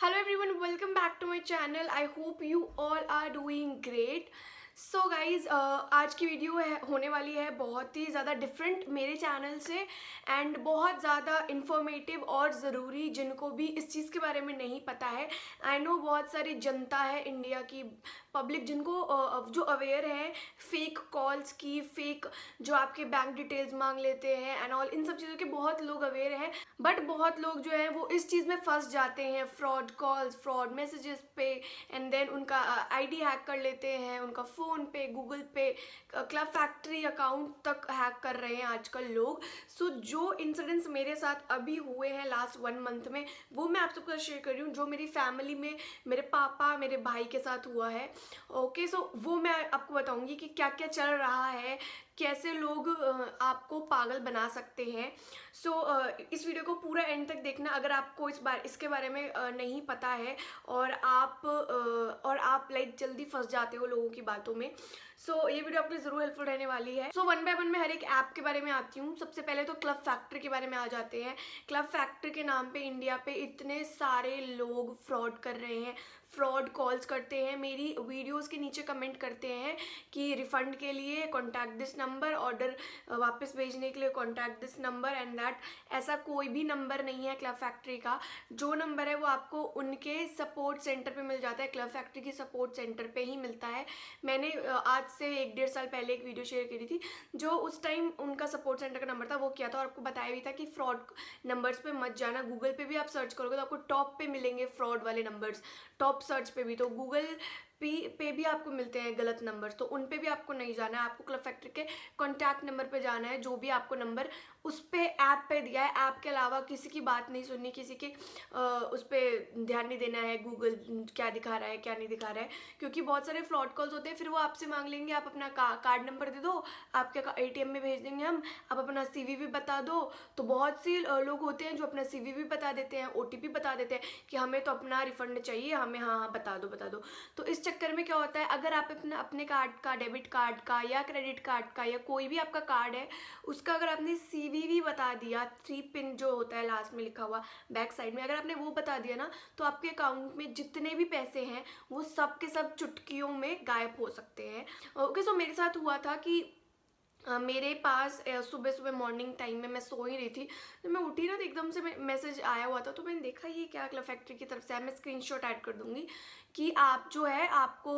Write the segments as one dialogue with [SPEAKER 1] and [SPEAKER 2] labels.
[SPEAKER 1] Hello everyone, welcome back to my channel. I hope you all are doing great. So guys आज की video होने वाली है बहुत ही ज़्यादा डिफरेंट मेरे चैनल से एंड बहुत ज़्यादा इन्फॉर्मेटिव और ज़रूरी, जिनको भी इस चीज़ के बारे में नहीं पता है। आई नो बहुत सारी जनता है इंडिया की पब्लिक जिनको जो अवेयर है फेक कॉल्स की, फेक जो आपके बैंक डिटेल्स मांग लेते हैं एंड ऑल, इन सब चीज़ों के बहुत लोग अवेयर हैं। बट बहुत लोग जो है वो इस चीज़ में फंस जाते हैं, फ्रॉड कॉल्स, फ्रॉड मैसेजेस पे, एंड देन उनका आईडी हैक कर लेते हैं, उनका फ़ोन पे, गूगल पे, क्लब फैक्ट्री अकाउंट तक हैक कर रहे हैं आजकल लोग। सो जो इंसिडेंट्स मेरे साथ अभी हुए हैं लास्ट 1 मंथ में, वो मैं आप सबके साथ शेयर कर रही हूँ, जो मेरी फैमिली में मेरे पापा मेरे भाई के साथ हुआ है। ओके, सो वो मैं आपको बताऊँगी कि क्या क्या चल रहा है, कैसे लोग आपको पागल बना सकते हैं। सो इस वीडियो को पूरा एंड तक देखना अगर आपको इसके बारे में नहीं पता है और आप लाइक जल्दी फंस जाते हो लोगों की बातों में। सो ये वीडियो आपके लिए ज़रूर हेल्पफुल रहने वाली है। सो वन बाय वन मैं हर एक ऐप के बारे में आती हूँ। सबसे पहले तो क्लब फैक्ट्री के बारे में आ जाते हैं। क्लब फैक्ट्री के नाम पे इंडिया पे इतने सारे लोग फ्रॉड कर रहे हैं, फ्रॉड कॉल्स करते हैं, मेरी वीडियोस के नीचे कमेंट करते हैं कि रिफ़ंड के लिए कॉन्टैक्ट दिस नंबर, ऑर्डर वापस भेजने के लिए contact this number and that. ऐसा कोई भी नंबर नहीं है क्लब फैक्ट्री का। जो नंबर है वो आपको उनके सपोर्ट सेंटर पे मिल जाता है, क्लब फैक्ट्री के सपोर्ट सेंटर पे ही मिलता है। मैंने आज से 1-1.5 साल पहले एक वीडियो शेयर करी थी, जो उस टाइम उनका सपोर्ट सेंटर का नंबर था, वो किया था और आपको बताया भी था कि फ्रॉड नंबर्स पे मत जाना। गूगल पे भी आप सर्च करोगे तो आपको टॉप पे मिलेंगे फ्रॉड वाले नंबर्स, टॉप सर्च पे भी। तो गूगल पे भी आपको मिलते हैं गलत नंबर, तो उन पे भी आपको नहीं जाना है। आपको क्लब फैक्ट्री के कॉन्टैक्ट नंबर पे जाना है, जो भी आपको नंबर उस पे ऐप पे दिया है। ऐप के अलावा किसी की बात नहीं सुननी, किसी के उस पर ध्यान नहीं देना है गूगल क्या दिखा रहा है क्या नहीं दिखा रहा है, क्योंकि बहुत सारे फ्रॉड कॉल्स होते हैं। फिर वो आपसे मांग लेंगे आप अपना कार्ड नंबर दे दो, आपके ATM में भेज देंगे हम, आप अपना CVV बता दो। तो बहुत सी लोग होते हैं जो अपना CVV बता देते हैं, OTP बता देते हैं कि हमें तो अपना रिफंड चाहिए, हमें हाँ हाँ बता दो बता दो। तो इस चक्कर में क्या होता है, अगर आप अपने कार्ड का, डेबिट कार्ड का या क्रेडिट कार्ड का या कोई भी आपका कार्ड है, उसका अगर आपने CVV बता दिया, 3 पिन जो होता है लास्ट में लिखा हुआ बैक साइड में, अगर आपने वो बता दिया ना, तो आपके अकाउंट में जितने भी पैसे हैं वो सब के सब चुटकियों में गायब हो सकते हैं। ओके, सो मेरे साथ हुआ था कि मेरे पास सुबह सुबह मॉर्निंग टाइम में मैं सो ही रही थी, तो मैं उठी ना तो एकदम से मैसेज आया हुआ था। तो मैंने देखा ये क्या क्लब फैक्ट्री की तरफ से है। मैं स्क्रीनशॉट ऐड कर दूंगी कि आप जो है आपको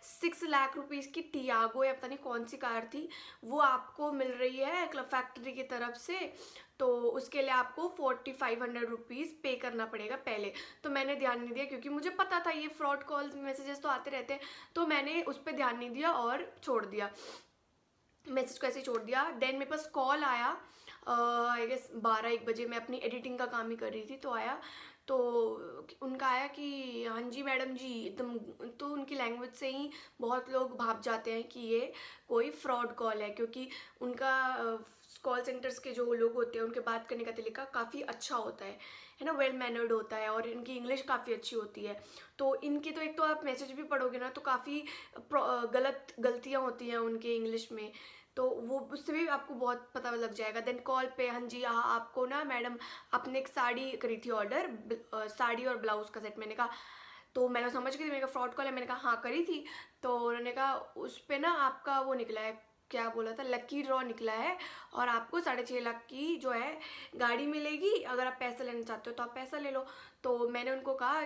[SPEAKER 1] 6 लाख रुपीज़ की टियागो या पता नहीं कौन सी कार थी, वो आपको मिल रही है क्लब फैक्ट्री की तरफ से। तो उसके लिए आपको 4500 रुपीज़ पे करना पड़ेगा पहले। तो मैंने ध्यान नहीं दिया, क्योंकि मुझे पता था ये फ्रॉड कॉल्स मैसेजेस तो आते रहते हैं, तो मैंने उस पर ध्यान नहीं दिया और छोड़ दिया, मैसेज को ऐसे ही छोड़ दिया। देन मेरे पास कॉल आया, आई गेस 12-1 बजे, मैं अपनी एडिटिंग का काम ही कर रही थी, तो आया। तो उनका आया कि हाँ जी मैडम जी, एकदम, तो उनकी लैंग्वेज से ही बहुत लोग भाप जाते हैं कि ये कोई फ्रॉड कॉल है, क्योंकि उनका कॉल सेंटर्स के जो लोग होते हैं उनके बात करने का तरीका काफ़ी अच्छा होता है ना, वेल मैनर्ड होता है, और इनकी इंग्लिश काफ़ी अच्छी होती है। तो इनकी तो एक तो आप मैसेज भी पढ़ोगे ना तो काफ़ी गलतियाँ होती हैं उनके इंग्लिश में, तो वो उससे भी आपको बहुत पता लग जाएगा। देन कॉल पे, हाँ जी हाँ आपको ना मैडम, आपने एक साड़ी करी थी ऑर्डर, साड़ी और ब्लाउज का सेट। मैंने कहा, तो मैंने समझ गई थी, मैंने कहा फ्रॉड कॉल है, मैंने कहा हाँ करी थी। तो उन्होंने कहा उस पर ना आपका वो निकला है, क्या बोला था, लकी ड्रॉ निकला है, और आपको 6.5 लाख की जो है गाड़ी मिलेगी, अगर आप पैसा लेना चाहते हो तो आप पैसा ले लो। तो मैंने उनको कहा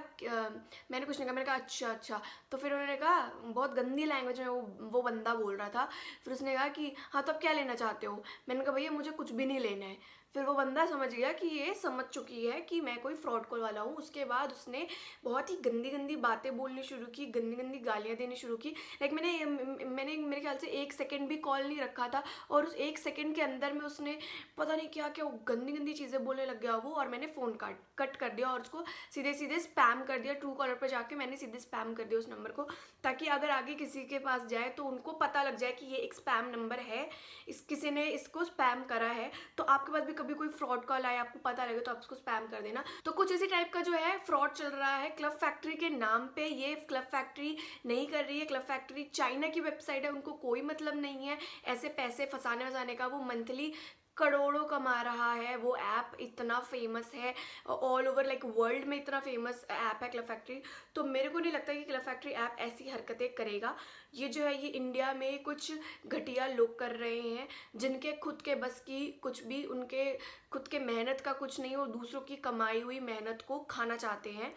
[SPEAKER 1] मैंने कुछ नहीं कहा, मैंने कहा अच्छा अच्छा। तो फिर उन्होंने कहा, बहुत गंदी लैंग्वेज में वो बंदा बोल रहा था, फिर उसने कहा कि हाँ तो आप क्या लेना चाहते हो। मैंने कहा भैया मुझे कुछ भी नहीं लेना है। फिर वो बंदा समझ गया कि ये समझ चुकी है कि मैं कोई फ्रॉड कॉल वाला हूँ। उसके बाद उसने बहुत ही गंदी गंदी बातें बोलनी शुरू की, गंदी गंदी गालियाँ देनी शुरू की। लाइक मैंने मेरे ख्याल से 1 सेकेंड भी कॉल नहीं रखा था, और उस 1 सेकेंड के अंदर में उसने पता नहीं क्या क्या गंदी गंदी चीज़ें बोलने लग गया वो, और मैंने फ़ोन कट कर दिया और उसको सीधे सीधे स्पैम कर दिया। ट्रू कॉलर पर जाके मैंने सीधे स्पैम कर दिया उस नंबर को, ताकि अगर आगे किसी के पास जाए तो उनको पता लग जाए कि ये एक स्पैम नंबर है, किसी ने इसको स्पैम करा है। तो आपके पास भी कभी कोई फ्रॉड कॉल आए, आपको पता लगे, तो आप उसको स्पैम कर देना। तो कुछ इसी टाइप का जो है फ्रॉड चल रहा है क्लब फैक्ट्री के नाम पे। ये क्लब फैक्ट्री नहीं कर रही है, क्लब फैक्ट्री चाइना की वेबसाइट है, उनको कोई मतलब नहीं है ऐसे पैसे फंसाने का। वो मंथली करोड़ों कमा रहा है। वो ऐप इतना फेमस है, ऑल ओवर लाइक वर्ल्ड में इतना फेमस ऐप है क्लब फैक्ट्री। तो मेरे को नहीं लगता कि क्लब फैक्ट्री ऐप ऐसी हरकतें करेगा। ये जो है ये इंडिया में कुछ घटिया लोग कर रहे हैं, जिनके खुद के बस की कुछ भी, उनके खुद के मेहनत का कुछ नहीं और दूसरों की कमाई हुई मेहनत को खाना चाहते हैं।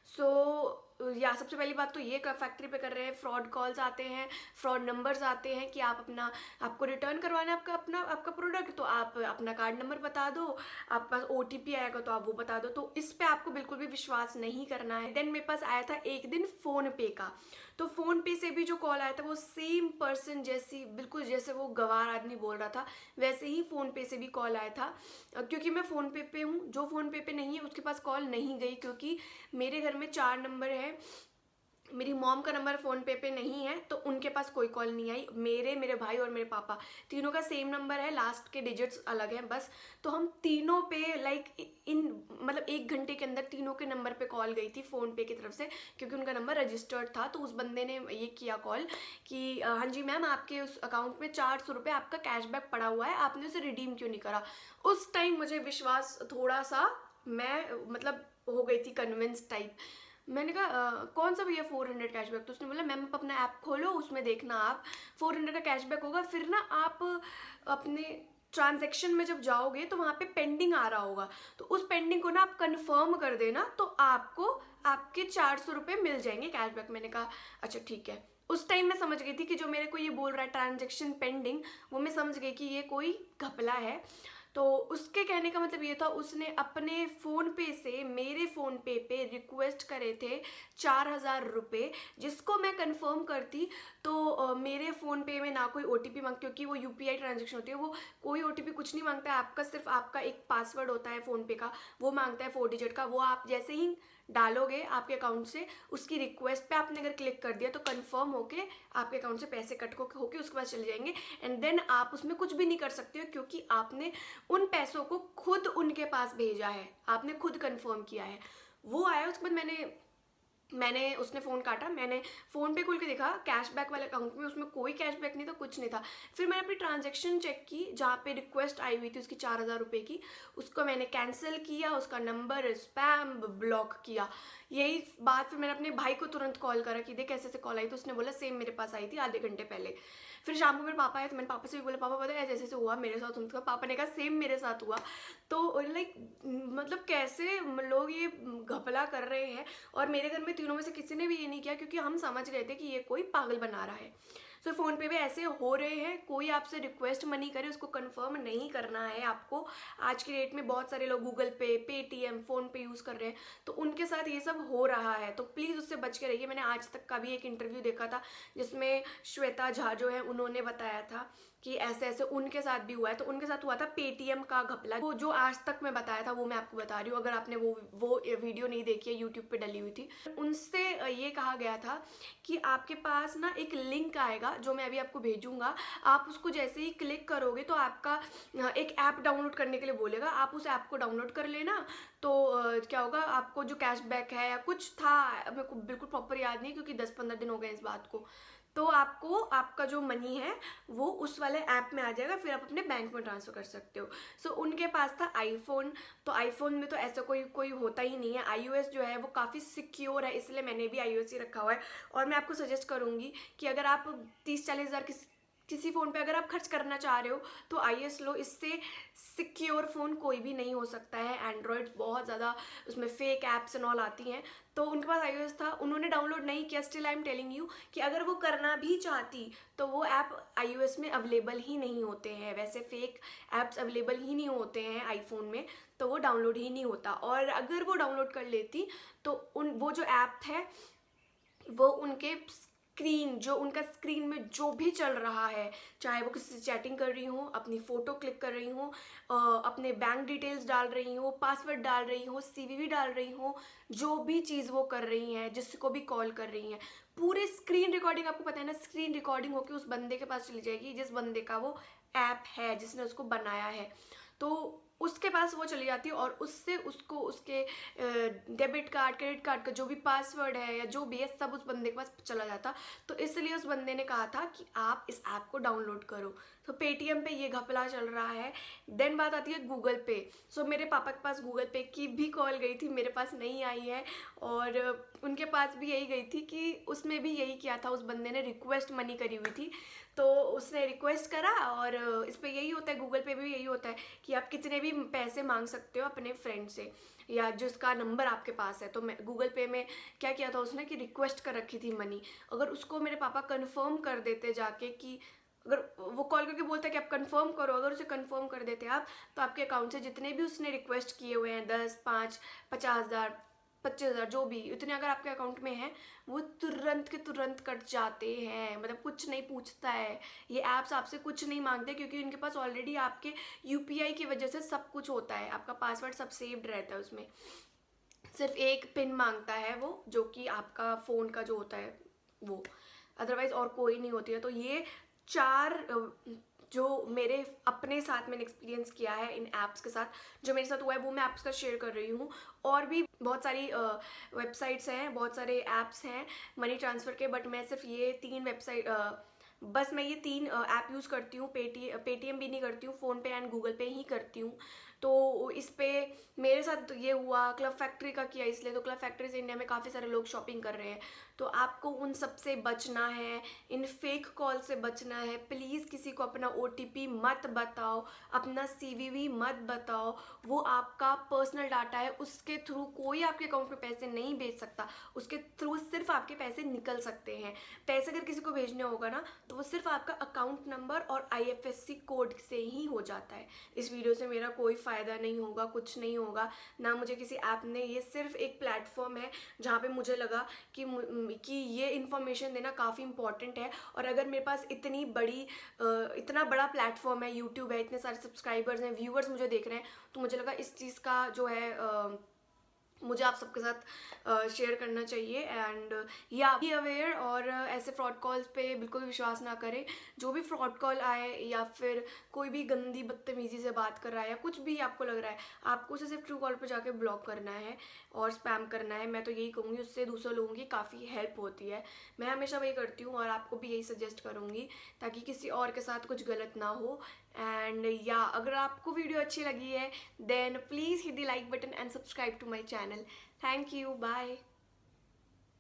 [SPEAKER 1] सो या सबसे पहली बात तो ये क्लब फैक्ट्री पे कर रहे हैं, फ्रॉड कॉल्स आते हैं, फ्रॉड नंबर्स आते हैं कि आप अपना, आपको रिटर्न करवाना है आपका प्रोडक्ट, तो आप अपना कार्ड नंबर बता दो, आपके पास OTP आएगा तो आप वो बता दो। तो इस पे आपको बिल्कुल भी विश्वास नहीं करना है। देन मेरे पास आया था एक दिन फ़ोन पे का, तो फ़ोन पे से भी जो कॉल आया था वो सेम पर्सन जैसी, बिल्कुल जैसे वो गंवार आदमी बोल रहा था वैसे ही फ़ोन पे से भी कॉल आया था। क्योंकि मैं फ़ोन पे हूँ, जो फ़ोन पे नहीं है उसके पास कॉल नहीं गई, क्योंकि मेरे घर में 4 नंबर है, मेरी मॉम का नंबर फ़ोन पे नहीं है, तो उनके पास कोई कॉल नहीं आई। मेरे भाई और मेरे पापा तीनों का सेम नंबर है, लास्ट के डिजिट्स अलग हैं बस। तो हम तीनों पे लाइक इन मतलब 1 घंटे के अंदर तीनों के नंबर पे कॉल गई थी फ़ोन पे की तरफ से, क्योंकि उनका नंबर रजिस्टर्ड था। तो उस बंदे ने ये किया कॉल कि हाँ जी मैम, आपके उस अकाउंट में 400 रुपये आपका कैशबैक पड़ा हुआ है, आपने उसे रिडीम क्यों नहीं करा। उस टाइम मुझे विश्वास थोड़ा सा, मैं मतलब हो गई थी कन्विंस टाइप। मैंने कहा कौन सा भैया 400 कैशबैक, तो उसने बोला मैम आप अपना ऐप खोलो, उसमें देखना आप 400 का कैशबैक होगा। फिर ना आप अपने ट्रांजैक्शन में जब जाओगे तो वहाँ पे पेंडिंग आ रहा होगा, तो उस पेंडिंग को ना आप कंफर्म कर देना, तो आपको आपके 400 रुपये मिल जाएंगे कैशबैक। मैंने कहा अच्छा ठीक है। उस टाइम मैं समझ गई थी कि जो मेरे को ये बोल रहा है ट्रांजैक्शन पेंडिंग, वो मैं समझ गई कि ये कोई घपला है। तो उसके कहने का मतलब ये था, उसने अपने फ़ोन पे से मेरे फ़ोन पे रिक्वेस्ट करे थे 4,000 रुपये, जिसको मैं कंफर्म करती तो मेरे फ़ोन पे में ना कोई OTP मांग, क्योंकि वो UPI ट्रांजेक्शन होती है, वो कोई OTP कुछ नहीं मांगता है आपका, सिर्फ आपका एक पासवर्ड होता है फ़ोन पे का, वो मांगता है 4 डिजिट का। वो आप जैसे ही डालोगे आपके अकाउंट से, उसकी रिक्वेस्ट पे आपने अगर क्लिक कर दिया तो कंफर्म होके आपके अकाउंट से पैसे कट होके उसके पास चले जाएंगे। एंड देन आप उसमें कुछ भी नहीं कर सकते हो, क्योंकि आपने उन पैसों को खुद उनके पास भेजा है, आपने खुद कंफर्म किया है। वो आया, उसके बाद मैंने उसने फ़ोन काटा, मैंने फ़ोन पे खोल के देखा कैशबैक वाले अकाउंट में, उसमें कोई कैशबैक नहीं था, कुछ नहीं था। फिर मैंने अपनी ट्रांजैक्शन चेक की जहाँ पे रिक्वेस्ट आई हुई थी उसकी 4,000 रुपये की, उसको मैंने कैंसिल किया, उसका नंबर स्पैम ब्लॉक किया। यही बात फिर मैंने अपने भाई को तुरंत कॉल करा कि देख ऐसे कॉल आई, तो उसने बोला सेम मेरे पास आई थी आधे घंटे पहले। फिर शाम को मेरे पापा आए, तो मैंने पापा से भी बोला पापा पता है ऐसे ऐसे हुआ मेरे साथ, उनका पापा ने कहा सेम मेरे साथ हुआ। तो लाइक मतलब कैसे लोग ये घपला कर रहे हैं। और मेरे घर में तीनों में से किसी ने भी ये नहीं किया, क्योंकि हम समझ गए थे कि ये कोई पागल बना रहा है। सो फ़ोन पे भी ऐसे हो रहे हैं, कोई आपसे रिक्वेस्ट मनी करे उसको कंफर्म नहीं करना है आपको। आज की डेट में बहुत सारे लोग गूगल पे, पेटीएम, फ़ोन पे यूज़ कर रहे हैं, तो उनके साथ ये सब हो रहा है, तो प्लीज़ उससे बच के रहिए। मैंने आज तक का भी एक इंटरव्यू देखा था जिसमें श्वेता झा जो है उन्होंने बताया था कि ऐसे ऐसे उनके साथ भी हुआ है। तो उनके साथ हुआ था पेटीएम का घपला, वो जो आज तक मैं बताया था वो मैं आपको बता रही हूँ, अगर आपने वो वीडियो नहीं देखी है, यूट्यूब पे डली हुई थी। उनसे ये कहा गया था कि आपके पास ना एक लिंक आएगा जो मैं अभी आपको भेजूंगा, आप उसको जैसे ही क्लिक करोगे तो आपका एक ऐप डाउनलोड करने के लिए बोलेगा, आप उस ऐप को डाउनलोड कर लेना। तो क्या होगा, आपको जो कैशबैक है या कुछ था, मेरे को बिल्कुल प्रॉपर याद नहीं क्योंकि 10-15 दिन हो गए इस बात को, तो आपको आपका जो मनी है वो उस वाले ऐप में आ जाएगा, फिर आप अपने बैंक में ट्रांसफ़र कर सकते हो। सो उनके पास था आईफोन, तो आईफोन में तो ऐसा कोई होता ही नहीं है। iOS जो है वो काफ़ी सिक्योर है, इसलिए मैंने भी iOS ही रखा हुआ है। और मैं आपको सजेस्ट करूँगी कि अगर आप 30-40 हज़ार किसी फ़ोन पे अगर आप खर्च करना चाह रहे हो तो iOS लो, इससे सिक्योर फ़ोन कोई भी नहीं हो सकता है। एंड्रॉयड बहुत ज़्यादा उसमें फेक ऐप्स एंड ऑल आती हैं, तो उनके पास iOS था, उन्होंने डाउनलोड नहीं किया। Still I am telling you कि अगर वो करना भी चाहती तो वो ऐप iOS में अवेलेबल ही नहीं होते हैं, वैसे फेक ऐप्स अवेलेबल ही नहीं होते हैं आईफोन में, तो वो डाउनलोड ही नहीं होता। और अगर वो डाउनलोड कर लेती तो वो जो ऐप है वो उनके उनका स्क्रीन में जो भी चल रहा है, चाहे वो किसी से चैटिंग कर रही हूँ, अपनी फ़ोटो क्लिक कर रही हूँ, अपने बैंक डिटेल्स डाल रही हूँ, पासवर्ड डाल रही हूँ, CVV डाल रही हूँ, जो भी चीज़ वो कर रही हैं, जिसको भी कॉल कर रही हैं, पूरी स्क्रीन रिकॉर्डिंग, आपको पता है ना, स्क्रीन रिकॉर्डिंग होकर उस बंदे के पास चली जाएगी जिस बंदे का वो ऐप है, जिसने उसको बनाया है। तो उसके पास वो चली जाती है और उससे उसको उसके डेबिट कार्ड क्रेडिट कार्ड का जो भी पासवर्ड है या जो भी है सब उस बंदे के पास चला जाता। तो इसलिए उस बंदे ने कहा था कि आप इस ऐप को डाउनलोड करो। तो पेटीएम पे ये घपला चल रहा है। देन बात आती है गूगल पे। सो मेरे पापा के पास गूगल पे की भी कॉल गई थी, मेरे पास नहीं आई है, और उनके पास भी यही गई थी कि उसमें भी यही किया था, उस बंदे ने रिक्वेस्ट मनी करी हुई थी। तो उसने रिक्वेस्ट करा, और इस पर यही होता है, गूगल पे भी यही होता है कि आप कितने भी पैसे मांग सकते हो अपने फ्रेंड से या जिसका नंबर आपके पास है। तो मैं गूगल पे में क्या किया था उसने कि रिक्वेस्ट कर रखी थी मनी। अगर उसको मेरे पापा कंफर्म कर देते जाके कि अगर वो कॉल करके बोलता है कि आप कंफर्म करो, अगर उसे कंफर्म कर देते आप, तो आपके अकाउंट से जितने भी उसने रिक्वेस्ट किए हुए हैं 10, 5, 50,000, 25,000 जो भी इतने अगर आपके अकाउंट में हैं, वो तुरंत के तुरंत कट जाते हैं। मतलब कुछ नहीं पूछता है, ये ऐप्स आपसे कुछ नहीं मांगते, क्योंकि उनके पास ऑलरेडी आपके यूपीआई की वजह से सब कुछ होता है, आपका पासवर्ड सब सेव्ड रहता है उसमें। सिर्फ एक पिन मांगता है वो, जो कि आपका फ़ोन का जो होता है वो, अदरवाइज और कोई नहीं होती है। तो ये 4 जो मेरे अपने साथ मैंने एक्सपीरियंस किया है इन ऐप्स के साथ, जो मेरे साथ हुआ है वो मैं आपके साथ शेयर कर रही हूँ। और भी बहुत सारी वेबसाइट्स हैं, बहुत सारे ऐप्स हैं मनी ट्रांसफ़र के, बट मैं सिर्फ ये 3 वेबसाइट बस मैं ये 3 ऐप यूज़ करती हूँ। पेटीएम भी नहीं करती हूँ, फ़ोनपे एंड गूगल पे ही करती हूँ। तो इस पे मेरे साथ ये हुआ, क्लब फैक्ट्री का किया इसलिए। तो क्लब फैक्ट्री से इंडिया में काफ़ी सारे लोग शॉपिंग कर रहे हैं, तो आपको उन सब से बचना है, इन फेक कॉल से बचना है। प्लीज़ किसी को अपना ओटीपी मत बताओ, अपना सीवीवी मत बताओ, वो आपका पर्सनल डाटा है, उसके थ्रू कोई आपके अकाउंट में पैसे नहीं भेज सकता, उसके थ्रू सिर्फ आपके पैसे निकल सकते हैं। पैसे अगर किसी को भेजने होगा ना, तो वो सिर्फ आपका अकाउंट नंबर और आईएफएससी कोड से ही हो जाता है। इस वीडियो से मेरा कोई फ़ायदा नहीं होगा, कुछ नहीं होगा ना मुझे किसी ऐप ने। ये सिर्फ एक प्लेटफॉर्म है जहाँ पे मुझे लगा कि ये इन्फॉर्मेशन देना काफ़ी इंपॉर्टेंट है। और अगर मेरे पास इतना बड़ा प्लेटफॉर्म है, यूट्यूब है, इतने सारे सब्सक्राइबर्स हैं, व्यूअर्स मुझे देख रहे हैं, तो मुझे लगा इस चीज़ का जो है मुझे आप सबके साथ शेयर करना चाहिए। एंड या बी अवेयर, और ऐसे फ्रॉड कॉल्स पे बिल्कुल विश्वास ना करें। जो भी फ्रॉड कॉल आए या फिर कोई भी गंदी बदतमीज़ी से बात कर रहा है या कुछ भी आपको लग रहा है, आपको उसे सिर्फ ट्रू कॉल पर जाके ब्लॉक करना है और स्पैम करना है। मैं तो यही कहूँगी, उससे दूसरे लोगों की काफ़ी हेल्प होती है। मैं हमेशा वही करती हूँ और आपको भी यही सजेस्ट करूँगी, ताकि किसी और के साथ कुछ गलत ना हो। एंड या अगर आपको वीडियो अच्छी लगी है, then please hit the like button and subscribe to my channel. Thank you, bye.